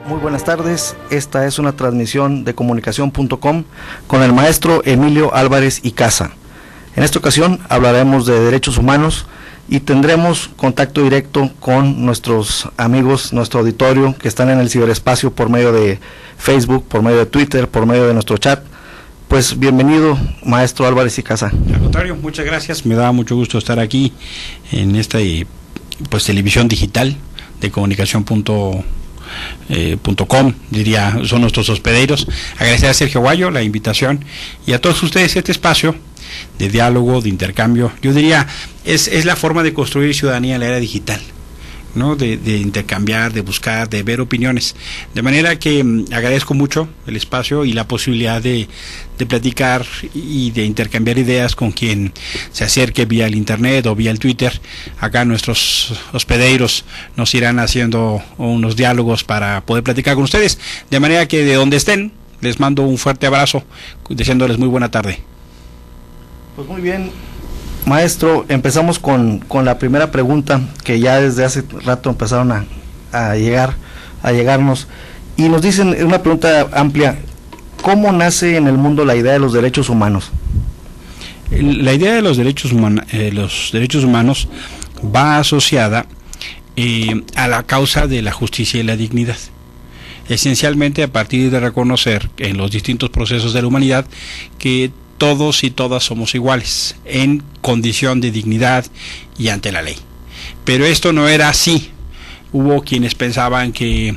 Muy buenas tardes, esta es una transmisión de comunicación.com con el maestro Emilio Álvarez y Casa. En esta ocasión hablaremos de derechos humanos y tendremos contacto directo con nuestros amigos, nuestro auditorio que están en el ciberespacio por medio de Facebook, por medio de Twitter, por medio de nuestro chat. Pues bienvenido, maestro Álvarez y Casa. Al contrario, muchas gracias, me da mucho gusto estar aquí en esta televisión digital de comunicación.com, diría, son nuestros hospederos. Agradecer a Sergio Guayo la invitación y a todos ustedes este espacio de diálogo, de intercambio. Yo diría, es la forma de construir ciudadanía en la era digital, ¿no? De intercambiar, de buscar, de ver opiniones. De manera que agradezco mucho el espacio y la posibilidad de platicar y de intercambiar ideas con quien se acerque vía el internet o vía el Twitter. Acá nuestros hospederos nos irán haciendo unos diálogos para poder platicar con ustedes. De manera que de donde estén, les mando un fuerte abrazo, deseándoles muy buena tarde. Pues muy bien, maestro, empezamos con la primera pregunta que ya desde hace rato empezaron a llegarnos y nos dicen una pregunta amplia: ¿cómo nace en el mundo la idea de los derechos humanos? La idea de los derechos humanos va asociada a la causa de la justicia y la dignidad. Esencialmente a partir de reconocer en los distintos procesos de la humanidad que todos y todas somos iguales en condición de dignidad y ante la ley. Pero esto no era así. Hubo quienes pensaban que,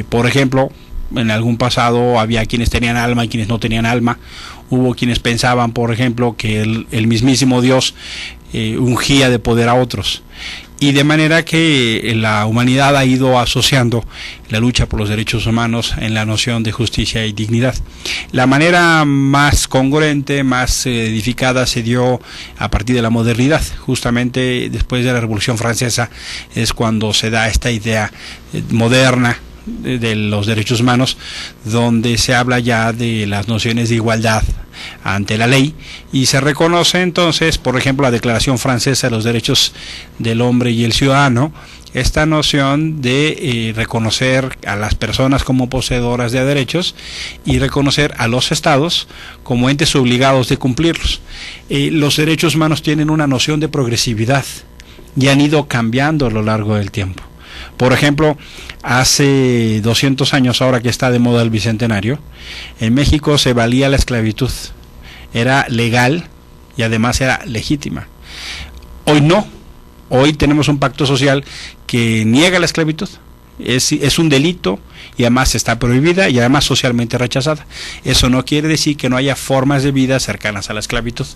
por ejemplo, en algún pasado había quienes tenían alma y quienes no tenían alma. Hubo quienes pensaban, por ejemplo, que el mismísimo Dios ungía de poder a otros. Y de manera que la humanidad ha ido asociando la lucha por los derechos humanos en la noción de justicia y dignidad. La manera más congruente, más edificada se dio a partir de la modernidad. Justamente después de la Revolución Francesa es cuando se da esta idea moderna de los derechos humanos, donde se habla ya de las nociones de igualdad ante la ley y se reconoce entonces, por ejemplo, la Declaración Francesa de los Derechos del Hombre y el Ciudadano, esta noción de reconocer a las personas como poseedoras de derechos y reconocer a los estados como entes obligados de cumplirlos. Los derechos humanos tienen una noción de progresividad y han ido cambiando a lo largo del tiempo. Por ejemplo, hace 200 años, ahora que está de moda el Bicentenario, en México se valía la esclavitud. Era legal y además era legítima. Hoy no. Hoy tenemos un pacto social que niega la esclavitud. Es un delito y además está prohibida y además socialmente rechazada. Eso no quiere decir que no haya formas de vida cercanas a la esclavitud.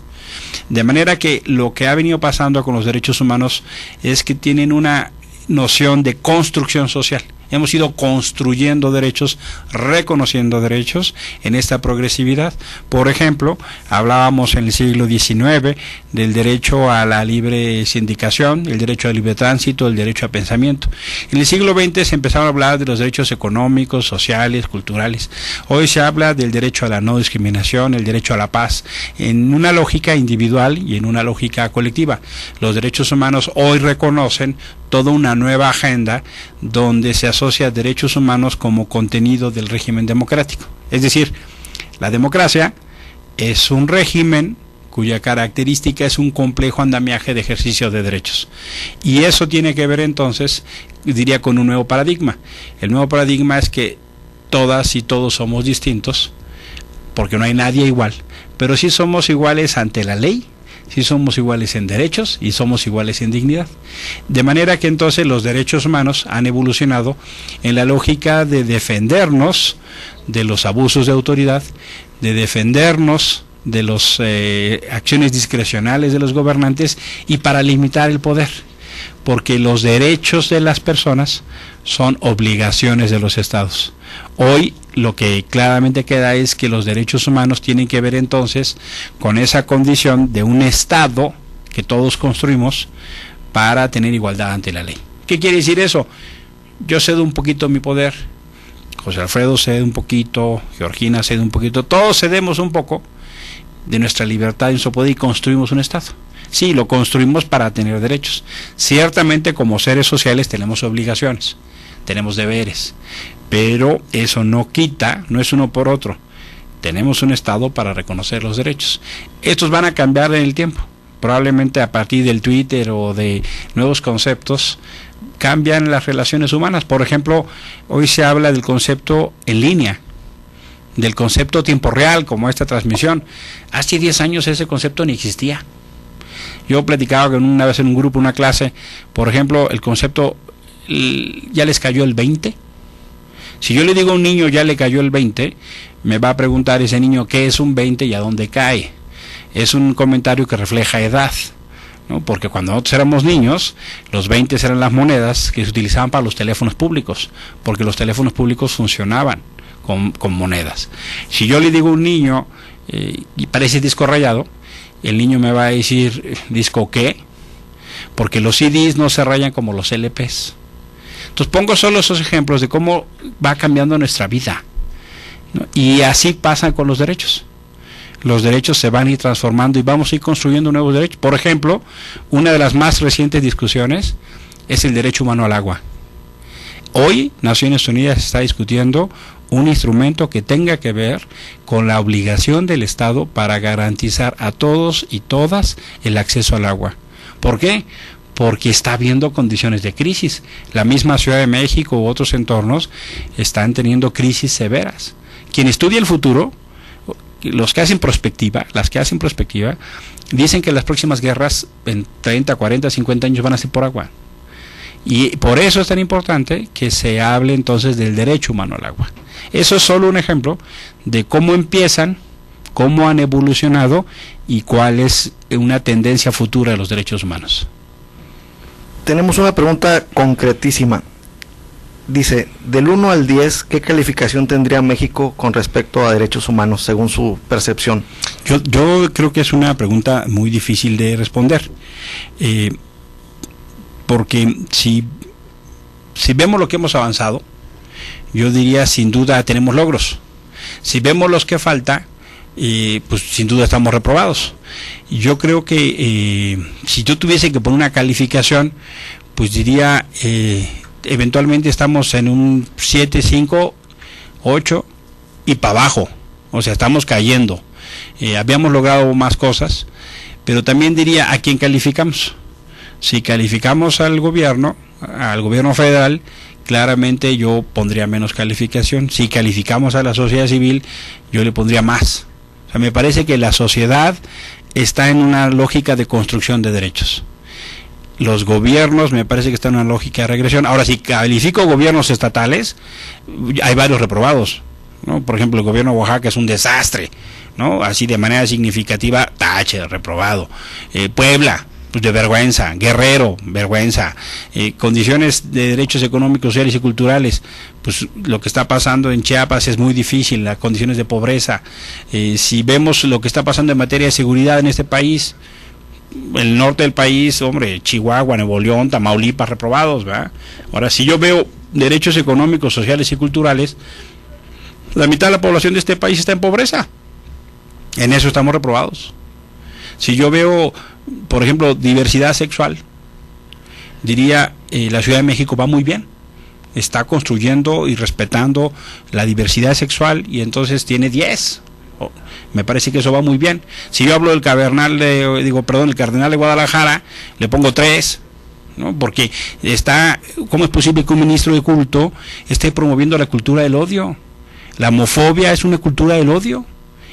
De manera que lo que ha venido pasando con los derechos humanos es que tienen una noción de construcción social. Hemos ido construyendo derechos, reconociendo derechos en esta progresividad. Por ejemplo, hablábamos en el siglo XIX del derecho a la libre sindicación, el derecho al libre tránsito, el derecho a pensamiento. En el siglo XX se empezaron a hablar de los derechos económicos, sociales, culturales. Hoy se habla del derecho a la no discriminación, el derecho a la paz, en una lógica individual y en una lógica colectiva. Los derechos humanos hoy reconocen toda una nueva agenda donde se asocia derechos humanos como contenido del régimen democrático. Es decir, la democracia es un régimen cuya característica es un complejo andamiaje de ejercicio de derechos. Y eso tiene que ver entonces, diría, con un nuevo paradigma. El nuevo paradigma es que todas y todos somos distintos, porque no hay nadie igual, pero sí somos iguales ante la ley, sí somos iguales en derechos y somos iguales en dignidad. De manera que entonces los derechos humanos han evolucionado en la lógica de defendernos de los abusos de autoridad, de defendernos de las acciones discrecionales de los gobernantes y para limitar el poder, porque los derechos de las personas son obligaciones de los estados. Hoy lo que claramente queda es que los derechos humanos tienen que ver entonces con esa condición de un estado que todos construimos para tener igualdad ante la ley. ¿Qué quiere decir eso? Yo cedo un poquito mi poder, José Alfredo cede un poquito, Georgina cede un poquito, todos cedemos un poco de nuestra libertad y nuestro poder y construimos un estado. Sí, lo construimos para tener derechos. Ciertamente como seres sociales tenemos obligaciones. tenemos deberes, pero eso no quita, no es uno por otro. Tenemos un Estado para reconocer los derechos. Estos van a cambiar en el tiempo. Probablemente a partir del Twitter o de nuevos conceptos cambian las relaciones humanas. Por ejemplo, hoy se habla del concepto en línea, del concepto tiempo real, como esta transmisión. Hace 10 años ese concepto ni existía. Yo platicaba una vez en un grupo, una clase, por ejemplo, el concepto, ya les cayó el 20. Si yo le digo a un niño ya le cayó el 20, me va a preguntar ese niño qué es un 20 y a dónde cae. Es un comentario que refleja edad, ¿no? Porque cuando nosotros éramos niños, los 20 eran las monedas que se utilizaban para los teléfonos públicos, porque los teléfonos públicos funcionaban con monedas. Si yo le digo a un niño y parece disco rayado, el niño me va a decir, ¿disco qué? Porque los CDs no se rayan como los LPs. Entonces pongo solo esos ejemplos de cómo va cambiando nuestra vida, ¿no? Y así pasa con los derechos. Los derechos se van a ir transformando y vamos a ir construyendo nuevos derechos. Por ejemplo, una de las más recientes discusiones es el derecho humano al agua. Hoy Naciones Unidas está discutiendo un instrumento que tenga que ver con la obligación del Estado para garantizar a todos y todas el acceso al agua. ¿Por qué? Porque está habiendo condiciones de crisis. La misma Ciudad de México u otros entornos están teniendo crisis severas. Quien estudia el futuro, los que hacen prospectiva, las que hacen prospectiva, dicen que las próximas guerras en 30, 40, 50 años van a ser por agua. Y por eso es tan importante que se hable entonces del derecho humano al agua. Eso es solo un ejemplo de cómo empiezan, cómo han evolucionado y cuál es una tendencia futura de los derechos humanos. Tenemos una pregunta concretísima. Dice, del 1 al 10, ¿qué calificación tendría México con respecto a derechos humanos, según su percepción? Yo creo que es una pregunta muy difícil de responder, porque si vemos lo que hemos avanzado, yo diría sin duda tenemos logros. Si vemos los que falta, pues sin duda estamos reprobados. Yo creo que si yo tuviese que poner una calificación, pues diría eventualmente estamos en un 7, 5, 8 y para abajo, o sea, estamos cayendo. Habíamos logrado más cosas, pero también diría a quién calificamos. Si calificamos al gobierno federal, claramente yo pondría menos calificación. Si calificamos a la sociedad civil, yo le pondría más. O sea, me parece que la sociedad está en una lógica de construcción de derechos. Los gobiernos me parece que están en una lógica de regresión. Ahora, si califico gobiernos estatales, hay varios reprobados, ¿no? Por ejemplo, el gobierno de Oaxaca es un desastre, ¿no? Así de manera significativa, tache, reprobado. Puebla, pues de vergüenza. Guerrero, vergüenza. Condiciones de derechos económicos, sociales y culturales, pues lo que está pasando en Chiapas es muy difícil, las condiciones de pobreza. Si vemos lo que está pasando en materia de seguridad en este país, el norte del país, hombre, Chihuahua, Nuevo León, Tamaulipas, reprobados, ¿verdad? Ahora, si yo veo derechos económicos, sociales y culturales, la mitad de la población de este país está en pobreza. En eso estamos reprobados. Si yo veo, por ejemplo, diversidad sexual, diría, la Ciudad de México va muy bien. Está construyendo y respetando la diversidad sexual y entonces tiene 10. Me parece que eso va muy bien. Si yo hablo del el cardenal de Guadalajara, le pongo 3, ¿no? Porque ¿cómo es posible que un ministro de culto esté promoviendo la cultura del odio? La homofobia es una cultura del odio.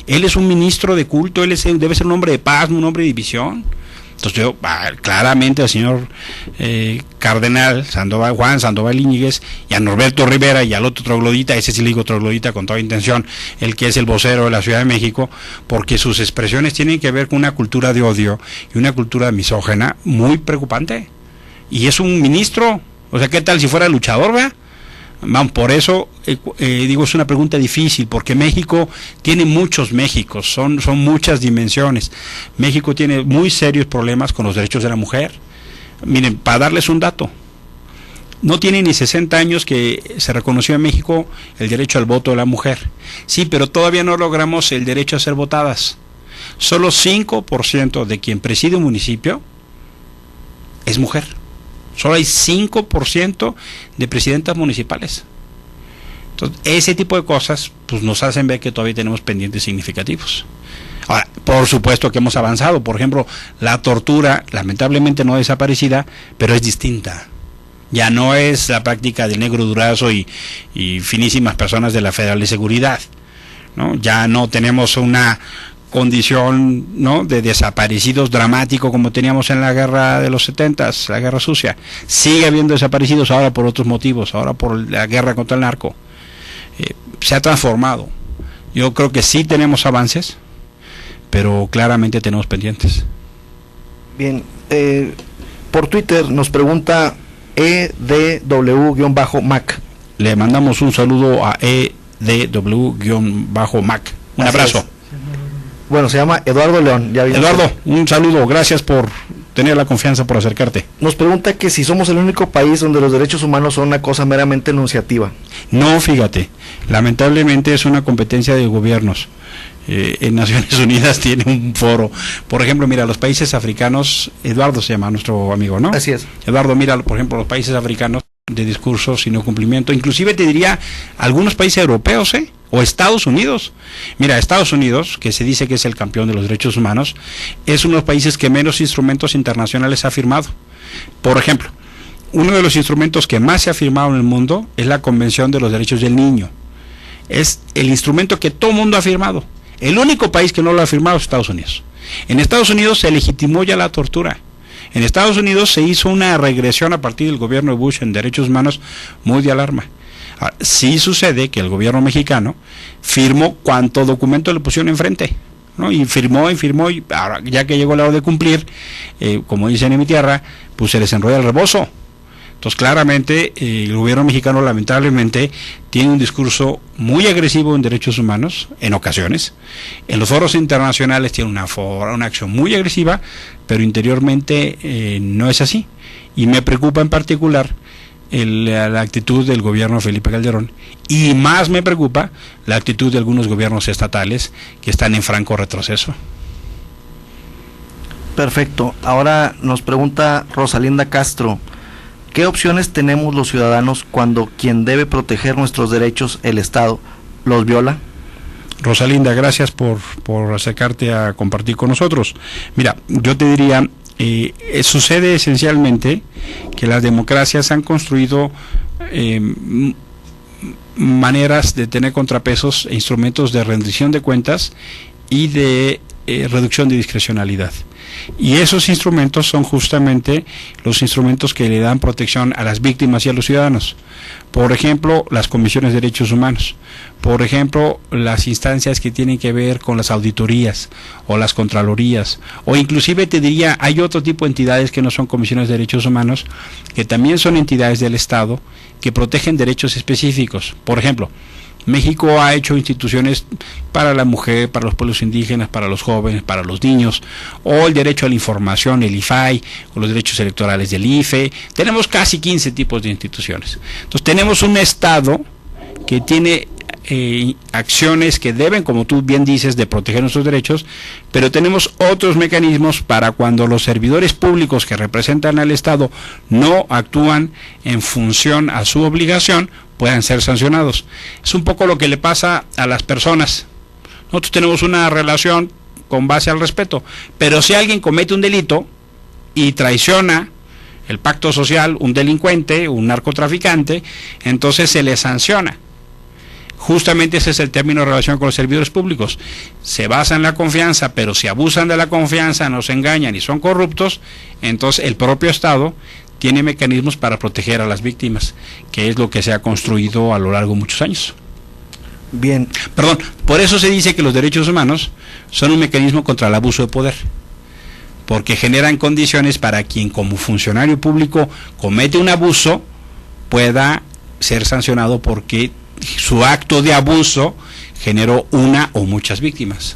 Él es un ministro de culto, debe ser un hombre de paz, no un hombre de división. Entonces yo, claramente al señor cardenal Juan Sandoval Íñiguez y a Norberto Rivera y al otro troglodita, ese sí le digo troglodita con toda intención, el que es el vocero de la Ciudad de México, porque sus expresiones tienen que ver con una cultura de odio y una cultura misógena muy preocupante. Y es un ministro, o sea, ¿qué tal si fuera luchador, verdad? Por eso digo, es una pregunta difícil, porque México tiene muchos Méxicos, son muchas dimensiones. México tiene muy serios problemas con los derechos de la mujer. Miren, para darles un dato, no tiene ni 60 años que se reconoció en México el derecho al voto de la mujer. Sí, pero todavía no logramos el derecho a ser votadas. Solo 5% de quien preside un municipio es mujer. Solo hay 5% de presidentas municipales. Entonces, ese tipo de cosas pues nos hacen ver que todavía tenemos pendientes significativos. Ahora, por supuesto que hemos avanzado. Por ejemplo, la tortura, lamentablemente no desaparecida, pero es distinta. Ya no es la práctica del negro Durazo y finísimas personas de la Federal de Seguridad, ¿no? Ya no tenemos una condición, ¿no?, de desaparecidos dramático como teníamos en la guerra de los 70s, la guerra sucia. Sigue habiendo desaparecidos ahora por otros motivos, ahora por la guerra contra el narco. Se ha transformado. Yo creo que sí tenemos avances, pero claramente tenemos pendientes. Bien, por Twitter nos pregunta EDW-Mac. Le mandamos un saludo a EDW-Mac. Un abrazo. Bueno, se llama Eduardo León. Ya Eduardo, un saludo, gracias por tener la confianza, por acercarte. Nos pregunta que si somos el único país donde los derechos humanos son una cosa meramente enunciativa. No, fíjate, lamentablemente es una competencia de gobiernos. En Naciones Unidas tiene un foro. Por ejemplo, mira, los países africanos, Eduardo se llama nuestro amigo, ¿no? Así es. Eduardo, mira, por ejemplo, los países africanos de discursos y no cumplimiento, inclusive te diría algunos países europeos, o Estados Unidos. Mira, Estados Unidos, que se dice que es el campeón de los derechos humanos, es uno de los países que menos instrumentos internacionales ha firmado. Por ejemplo, uno de los instrumentos que más se ha firmado en el mundo es la Convención de los Derechos del Niño. Es el instrumento que todo el mundo ha firmado. El único país que no lo ha firmado es Estados Unidos. En Estados Unidos se legitimó ya la tortura. En Estados Unidos se hizo una regresión a partir del gobierno de Bush en derechos humanos muy de alarma. Ahora, sí sucede que el gobierno mexicano firmó cuanto documento le pusieron enfrente, ¿no? Y firmó, y ahora, ya que llegó la hora de cumplir, como dicen en mi tierra, pues se les enrolla el rebozo. Entonces, claramente, el gobierno mexicano lamentablemente tiene un discurso muy agresivo en derechos humanos, en ocasiones. En los foros internacionales tiene una acción muy agresiva, pero interiormente no es así. Y me preocupa en particular la actitud del gobierno de Felipe Calderón, y más me preocupa la actitud de algunos gobiernos estatales que están en franco retroceso. Perfecto. Ahora nos pregunta Rosalinda Castro, ¿qué opciones tenemos los ciudadanos cuando quien debe proteger nuestros derechos, el Estado, los viola? Rosalinda, gracias por acercarte a compartir con nosotros. Mira, yo te diría, sucede esencialmente que las democracias han construido maneras de tener contrapesos e instrumentos de rendición de cuentas y de reducción de discrecionalidad. Y esos instrumentos son justamente los instrumentos que le dan protección a las víctimas y a los ciudadanos. Por ejemplo, las comisiones de derechos humanos. Por ejemplo, las instancias que tienen que ver con las auditorías o las contralorías. O inclusive te diría, hay otro tipo de entidades que no son comisiones de derechos humanos, que también son entidades del Estado, que protegen derechos específicos. Por ejemplo, México ha hecho instituciones para la mujer, para los pueblos indígenas, para los jóvenes, para los niños, o el derecho a la información, el IFAI, o los derechos electorales del IFE. Tenemos casi 15 tipos de instituciones. Entonces tenemos un Estado que tiene acciones que deben, como tú bien dices, de proteger nuestros derechos, pero tenemos otros mecanismos para cuando los servidores públicos que representan al Estado no actúan en función a su obligación, puedan ser sancionados. Es un poco lo que le pasa a las personas. Nosotros tenemos una relación con base al respeto, pero si alguien comete un delito y traiciona el pacto social, un delincuente, un narcotraficante, entonces se le sanciona. Justamente ese es el término de relación con los servidores públicos. Se basa en la confianza, pero si abusan de la confianza, nos engañan y son corruptos, entonces el propio Estado tiene mecanismos para proteger a las víctimas, que es lo que se ha construido a lo largo de muchos años. Bien. Perdón, por eso se dice que los derechos humanos son un mecanismo contra el abuso de poder, porque generan condiciones para quien como funcionario público comete un abuso pueda ser sancionado porque su acto de abuso generó una o muchas víctimas.